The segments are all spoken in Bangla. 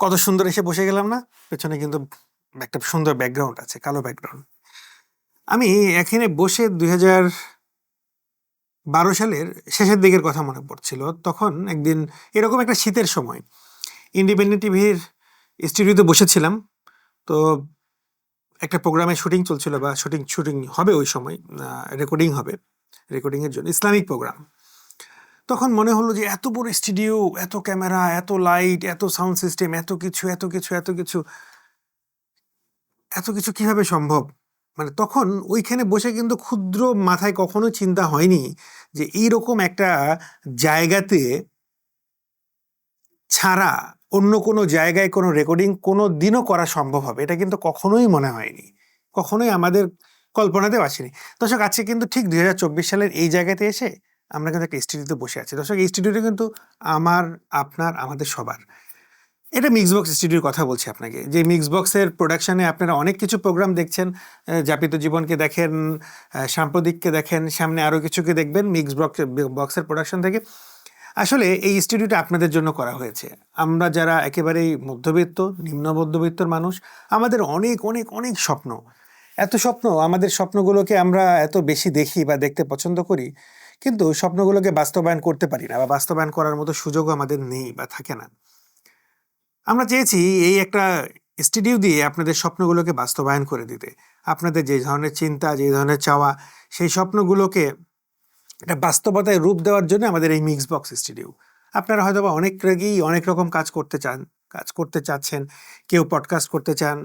কত সুন্দর এসে বসে গেলাম না? পেছনে কিন্তু একটা সুন্দর ব্যাকগ্রাউন্ড আছে, কালো ব্যাকগ্রাউন্ড। আমি এখানে বসে ২০১২ সালের শেষের দিকের কথা মনে পড়ছিল। তখন একদিন এরকম একটা শীতের সময় ইন্ডিপেন্ডেন্ট টিভির স্টুডিওতে বসেছিলাম। তো একটা প্রোগ্রামের শুটিং চলছিল বা শুটিং হবে ওই সময়, রেকর্ডিং হবে, রেকর্ডিংয়ের জন্য ইসলামিক প্রোগ্রাম। তখন মনে হলো যে এত বড় স্টুডিও, এত ক্যামেরা, এত লাইট, এত সাউন্ড সিস্টেম, এত কিছু এত কিছু এত কিছু এত কিছু কিভাবে সম্ভব? মানে তখন ওইখানে বসে কিন্তু ক্ষুদ্র মাথায় কখনো চিন্তা হয়নি যে এইরকম একটা জায়গাতে ছাড়া অন্য কোনো জায়গায় কোনো রেকর্ডিং কোনো দিনও করা সম্ভব হবে। এটা কিন্তু কখনোই মনে হয়নি, কখনোই আমাদের কল্পনাতেও আসেনি। দর্শক, আজকে কিন্তু ঠিক ২০২৪ সালের এই জায়গাতে এসে আমরা কিন্তু একটা স্টুডিওতে বসে আছি। দর্শক, এই স্টুডিওটা কিন্তু আমার, আপনার, আমাদের সবার। এটা মিক্সবক্স স্টুডিওর কথা বলছি আপনাকে। যে মিক্সবক্সের প্রোডাকশনে আপনারা অনেক কিছু প্রোগ্রাম দেখছেন। যাপিত জীবনকে দেখেন, সাম্প্রতিককে দেখেন, সামনে আরও কিছুকে দেখবেন বক্সের প্রোডাকশন থেকে। আসলে এই স্টুডিওটা আপনাদের জন্য করা হয়েছে। আমরা যারা একেবারেই মধ্যবিত্ত, নিম্ন মধ্যবিত্তর মানুষ, আমাদের অনেক অনেক অনেক স্বপ্ন। এত স্বপ্ন, আমাদের স্বপ্নগুলোকে আমরা এত বেশি দেখি বা দেখতে পছন্দ করি, কিন্তু স্বপ্নগুলোকে বাস্তবায়ন করতে পারি না বা বাস্তবায়ন করার মতো সুযোগও আমাদের নেই বা থাকে না। আমরা চেয়েছি এই একটা স্টুডিও দিয়ে আপনাদের স্বপ্নগুলোকে বাস্তবায়ন করে দিতে। আপনাদের যে ধরনের চিন্তা, যে ধরনের চাওয়া, সেই স্বপ্নগুলোকে একটা বাস্তবতায় রূপ দেওয়ার জন্য আমাদের এই মিক্সবক্স স্টুডিও। আপনারা হয়তোবা অনেক আগেই অনেক রকম কাজ করতে চাচ্ছেন। কেউ পডকাস্ট করতে চান,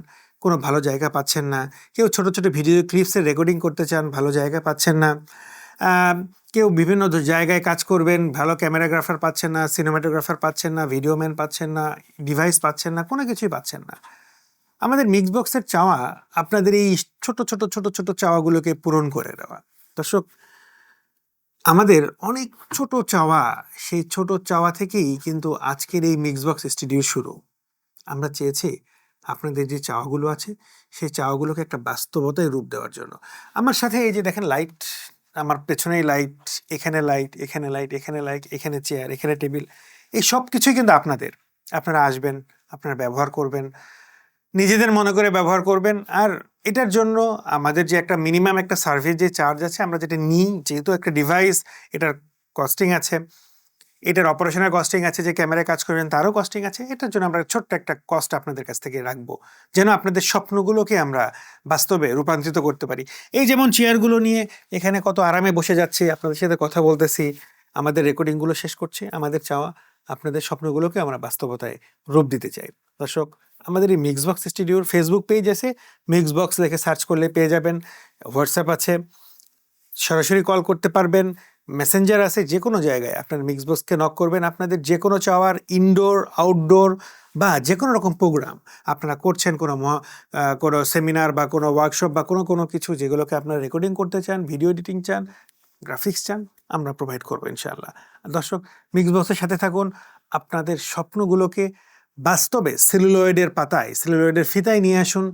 কোনো ভালো জায়গা পাচ্ছেন না। কেউ ছোট ছোট ভিডিও ক্লিপসের রেকর্ডিং করতে চান, ভালো জায়গা পাচ্ছেন না। কেউ বিভিন্ন জায়গায় কাজ করবেন, ভালো ক্যামেরাগ্রাফার পাচ্ছেন না, সিনেমাটোগ্রাফার পাচ্ছেন না, ভিডিও ম্যান পাচ্ছেন না, ডিভাইস পাচ্ছেন না, কোনো কিছুই পাচ্ছেন না। আমাদের মিক্সবক্সের চাওয়া আপনাদের এই ছোট ছোট ছোট ছোট চাওয়াগুলোকে পূরণ করে দেওয়া। দর্শক, আমাদের অনেক ছোট চাওয়া, সেই ছোট চাওয়া থেকেই কিন্তু আজকের এই মিক্সবক্স স্টুডিও শুরু। আমরা চেয়েছি আপনাদের যে চাওয়াগুলো আছে, সেই চাওয়াগুলোকে একটা বাস্তবতায় রূপ দেওয়ার জন্য। আমার সাথে এই যে দেখেন লাইট, আমার পেছনেই লাইট, এখানে লাইট, এখানে লাইট, এখানে লাইট, এখানে চেয়ার, এখানে টেবিল, এই সব কিছুই কিন্তু আপনাদের। আপনারা আসবেন, আপনারা ব্যবহার করবেন, নিজেদের মনে করে ব্যবহার করবেন। আর এটার জন্য আমাদের যে একটা মিনিমাম একটা সার্ভিস যে চার্জ আছে, আমরা যেটা নিই, যেহেতু একটা ডিভাইস, এটার কস্টিং আছে, এটার অপারেশনের কস্টিং আছে, যে ক্যামেরায় কাজ করবেন তারও কস্টিং আছে। এটার জন্য আমরা ছোট্ট একটা কস্ট আপনাদের কাছ থেকে রাখবো, যেন আপনাদের স্বপ্নগুলোকে আমরা বাস্তবে রূপান্তরিত করতে পারি। এই যেমন চেয়ারগুলো নিয়ে এখানে কত আরামে বসে যাচ্ছি, আপনাদের সাথে কথা বলতেছি, আমাদের রেকর্ডিংগুলো শেষ করছি। আমাদের চাওয়া আপনাদের স্বপ্নগুলোকে আমরা বাস্তবতায় রূপ দিতে চাই। দর্শক, আমাদের এই মিক্সবক্স স্টুডিওর ফেসবুক পেজ আছে, মিক্সবক্স লিখে সার্চ করলে পেয়ে যাবেন। হোয়াটসঅ্যাপ আছে, সরাসরি কল করতে পারবেন। মেসেঞ্জার আছে, যে কোনো জায়গায় আপনার মিক্সবক্সকে নক করবেন। আপনাদের যে কোনো চাওয়ার ইনডোর, আউটডোর বা যে কোনো রকম প্রোগ্রাম আপনারা করছেন, কোনো সেমিনার বা কোনো ওয়ার্কশপ বা কোনো কিছু যেগুলোকে আপনারা রেকর্ডিং করতে চান, ভিডিও এডিটিং চান, গ্রাফিক্স চান, আমরা প্রোভাইড করবো ইনশাআল্লাহ। দর্শক, মিক্সবক্সের সাথে থাকুন। আপনাদের স্বপ্নগুলোকে বাস্তবে সেলুলয়েডের পাতায়, সেলুলয়েডের ফিতায় নিয়ে আসুন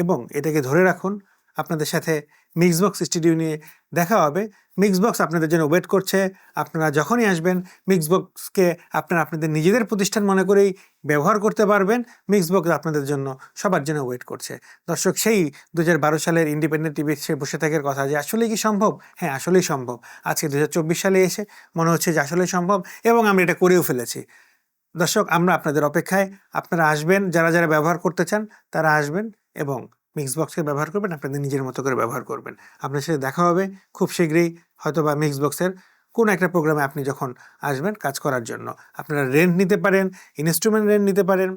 এবং এটাকে ধরে রাখুন। আপনাদের সাথে মিক্সবক্স স্টুডিও নিয়ে দেখা হবে। মিক্সবক্স আপনাদের জন্য ওয়েট করছে। আপনারা যখনই আসবেন, মিক্সবক্সকে আপনারা আপনাদের নিজেদের প্রতিষ্ঠান মনে করেই ব্যবহার করতে পারবেন। মিক্সবক্স আপনাদের জন্য, সবার জন্য ওয়েট করছে। দর্শক, সেই ২০১২ সালের ইন্ডিপেন্ডেন্ট টিভি সে বসে থাকার কথা, যে আসলেই কি সম্ভব? হ্যাঁ, আসলেই সম্ভব। আজকে ২০২৪ সালে এসে মনে হচ্ছে যে আসলেই সম্ভব এবং আমরা এটা করেও ফেলেছি। দর্শক, আমরা আপনাদের অপেক্ষায়। আপনারা আসবেন, যারা যারা ব্যবহার করতে চান তারা আসবেন এবং মিক্সবক্সকে ব্যবহার করবেন, আপনাদের নিজের মতো করে ব্যবহার করবেন। আপনার সাথে দেখা হবে খুব শীঘ্রই, হয়তোবা মিক্সবক্সের কোনো একটা প্রোগ্রামে আপনি যখন আসবেন কাজ করার জন্য। আপনারা রেন্ট নিতে পারেন, ইনস্ট্রুমেন্ট রেন্ট নিতে পারেন,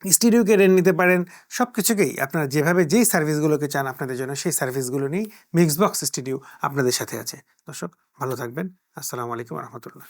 স্টুডিওকে রেন্ট নিতে পারেন। সব কিছুকেই আপনারা যেভাবে যেই সার্ভিসগুলোকে চান আপনাদের জন্য, সেই সার্ভিসগুলো নিয়েই মিক্সবক্স স্টুডিও আপনাদের সাথে আছে। দর্শক, ভালো থাকবেন। আসসালামু আলাইকুম রহমতুল্লাহ।